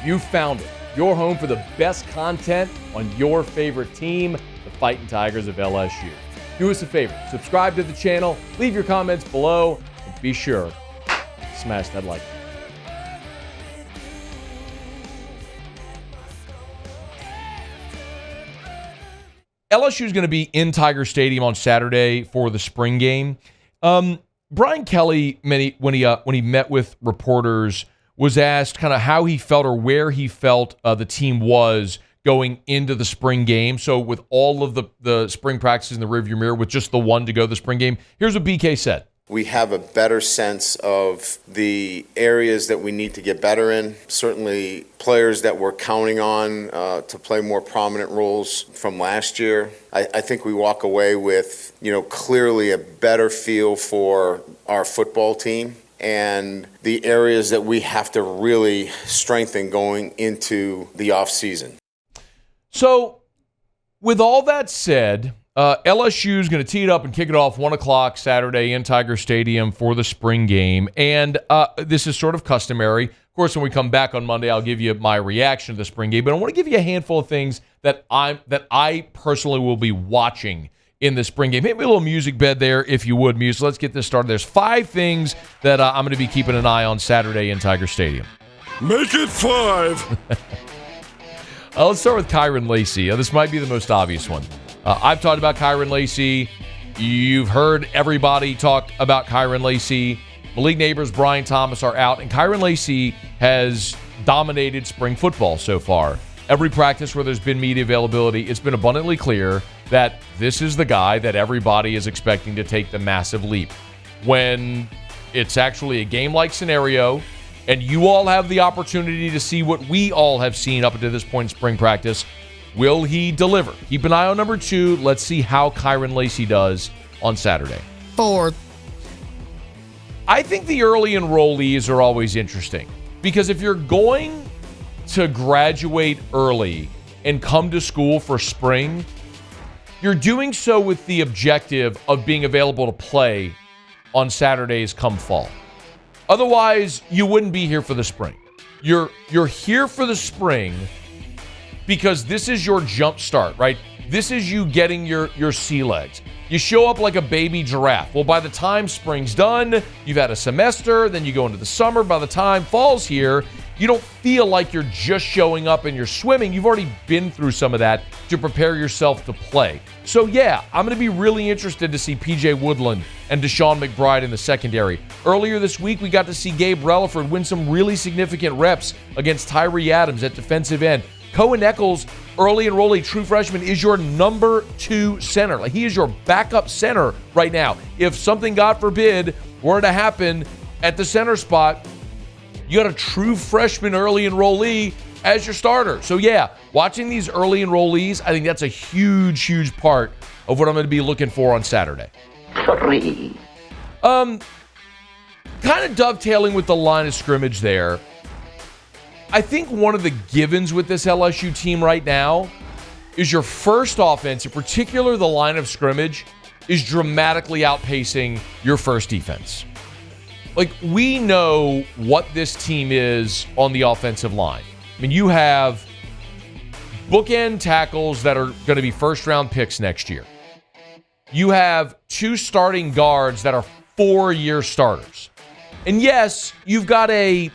You found it. Your home for the best content on your favorite team, the Fighting Tigers of LSU. Do us a favor, subscribe to the channel, leave your comments below, and be sure to smash that like button. LSU is going to be in Tiger Stadium on Saturday for the spring game. Brian Kelly, when he met with reporters, was asked kind of how he felt or where he felt the team was going into the spring game. So with all of the spring practices in the rearview mirror, with just the one to go the spring game, here's what BK said. We have a better sense of the areas that we need to get better in. Certainly players that we're counting on to play more prominent roles from last year. I think we walk away with, clearly a better feel for our football team and the areas that we have to really strengthen going into the offseason. So with all that said, LSU is going to tee it up and kick it off 1 o'clock Saturday in Tiger Stadium for the spring game. And this is sort of customary. Of course, when we come back on Monday, I'll give you my reaction to the spring game. But I want to give you a handful of things that I personally will be watching in the spring game. Hit me a little music bed there, if you would, Muse. Let's get this started. There's 5 things that I'm going to be keeping an eye on Saturday in Tiger Stadium. Make it 5. Let's start with Kyn Lacy. This might be the most obvious one. I've talked about Kyn Lacy. You've heard everybody talk about Kyn Lacy. Malik Neighbors, Brian Thomas are out, and Kyn Lacy has dominated spring football so far. Every practice where there's been media availability, it's been abundantly clear that this is the guy that everybody is expecting to take the massive leap. When it's actually a game-like scenario, and you all have the opportunity to see what we all have seen up until this point in spring practice, will he deliver? Keep an eye on number 2. Let's see how Kyn Lacy does on Saturday. 4. I think the early enrollees are always interesting because if you're going to graduate early and come to school for spring, you're doing so with the objective of being available to play on Saturdays come fall. Otherwise, you wouldn't be here for the spring. You're here for the spring because this is your jump start, right? This is you getting your sea legs. You show up like a baby giraffe. Well, by the time spring's done, you've had a semester, then you go into the summer. By the time fall's here, you don't feel like you're just showing up and you're swimming. You've already been through some of that to prepare yourself to play. So yeah, I'm going to be really interested to see PJ Woodland and Deshaun McBride in the secondary. Earlier this week, we got to see Gabe Relaford win some really significant reps against Tyree Adams at defensive end. Cohen Eccles, early enrollee, true freshman, is your number 2 center. Like, he is your backup center right now. If something, God forbid, were to happen at the center spot, you got a true freshman early enrollee as your starter. So yeah, watching these early enrollees, I think that's a huge, huge part of what I'm going to be looking for on Saturday. 3. Kind of dovetailing with the line of scrimmage there. I think one of the givens with this LSU team right now is your first offense, in particular the line of scrimmage, is dramatically outpacing your first defense. Like, we know what this team is on the offensive line. I mean, you have bookend tackles that are going to be first-round picks next year. You have 2 starting guards that are 4-year starters. And yes, you've got a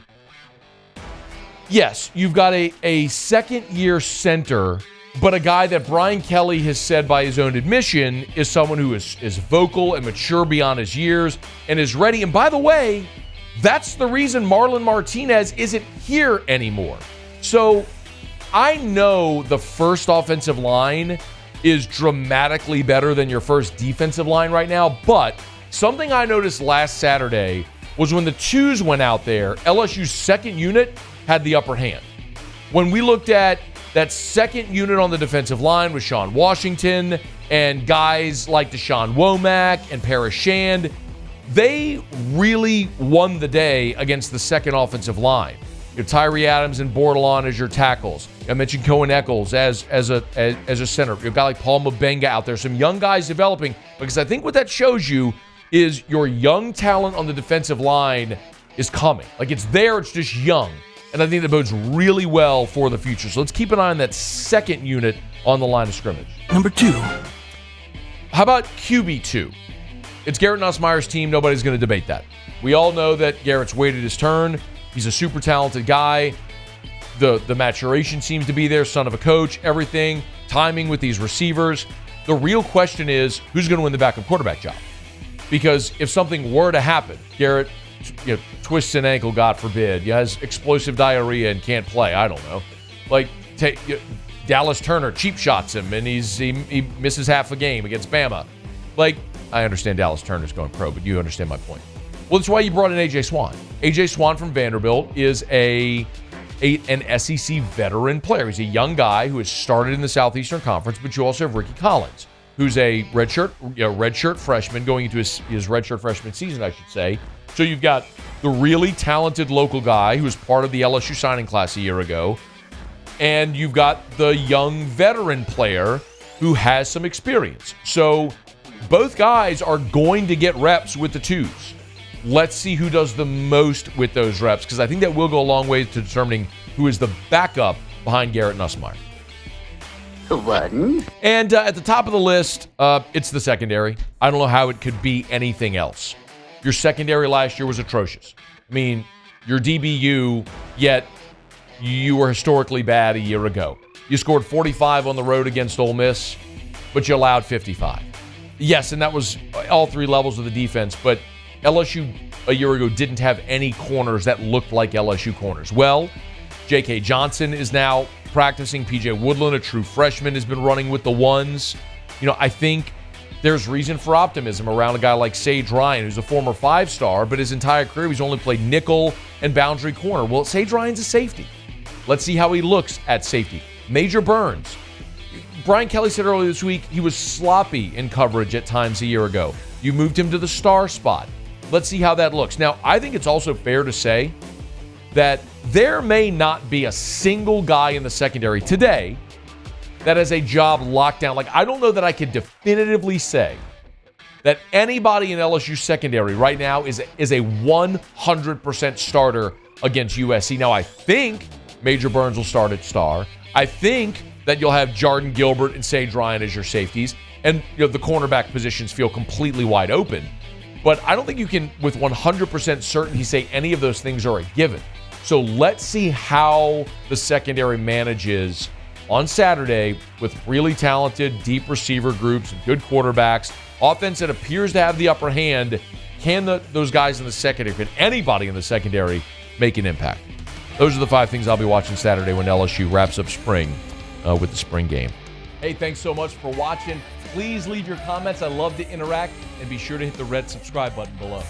second-year center, but a guy that Brian Kelly has said by his own admission is someone who is vocal and mature beyond his years and is ready. And by the way, that's the reason Marlon Martinez isn't here anymore. So I know the first offensive line is dramatically better than your first defensive line right now, but something I noticed last Saturday was when the 2s went out there, LSU's second unit had the upper hand. When we looked at that second unit on the defensive line with Sean Washington and guys like Deshaun Womack and Parrish Shand, they really won the day against the second offensive line. You know, Tyree Adams and Bordelon as your tackles. I mentioned Cohen Eccles as a center. You've got like Paul Mabenga out there. Some young guys developing, because I think what that shows you is your young talent on the defensive line is coming. Like, it's there, it's just young. And I think that bodes really well for the future. So let's keep an eye on that second unit on the line of scrimmage. Number 2. How about QB2? It's Garrett Nussmeier's team. Nobody's going to debate that. We all know that Garrett's waited his turn. He's a super talented guy. The maturation seems to be there, son of a coach, everything, timing with these receivers. The real question is, who's going to win the backup quarterback job? Because if something were to happen, Garrett twists an ankle, God forbid, has explosive diarrhea and can't play, I don't know. Dallas Turner cheap shots him and he misses half a game against Bama. I understand Dallas Turner's going pro, but you understand my point. Well, that's why you brought in A.J. Swan. A.J. Swan from Vanderbilt is an SEC veteran player. He's a young guy who has started in the Southeastern Conference, but you also have Ricky Collins, who's a redshirt freshman going into his redshirt freshman season, I should say. So you've got the really talented local guy who was part of the LSU signing class a year ago, and you've got the young veteran player who has some experience. So both guys are going to get reps with the twos. Let's see who does the most with those reps, because I think that will go a long way to determining who is the backup behind Garrett Nussmeier. One. And at the top of the list, it's the secondary. I don't know how it could be anything else. Your secondary last year was atrocious. I mean, your DBU, yet you were historically bad a year ago. You scored 45 on the road against Ole Miss, but you allowed 55. Yes, and that was all three levels of the defense, but LSU a year ago didn't have any corners that looked like LSU corners. Well, J.K. Johnson is now practicing. P.J. Woodland, a true freshman, has been running with the ones. I think there's reason for optimism around a guy like Sage Ryan, who's a former 5-star, but his entire career he's only played nickel and boundary corner. Well, Sage Ryan's a safety. Let's see how he looks at safety. Major Burns. Brian Kelly said earlier this week he was sloppy in coverage at times a year ago. You moved him to the star spot. Let's see how that looks. Now, I think it's also fair to say that there may not be a single guy in the secondary today that has a job locked down. I don't know that I could definitively say that anybody in LSU secondary right now is a 100% starter against USC. Now, I think Major Burns will start at star. I think that you'll have Jordan Gilbert and Sage Ryan as your safeties, and the cornerback positions feel completely wide open. But I don't think you can, with 100% certainty, say any of those things are a given. So let's see how the secondary manages on Saturday with really talented, deep receiver groups and good quarterbacks. Offense that appears to have the upper hand. Can those guys in the secondary, can anybody in the secondary make an impact? Those are the 5 things I'll be watching Saturday when LSU wraps up spring with the spring game. Hey, thanks so much for watching. Please leave your comments. I love to interact, and be sure to hit the red subscribe button below.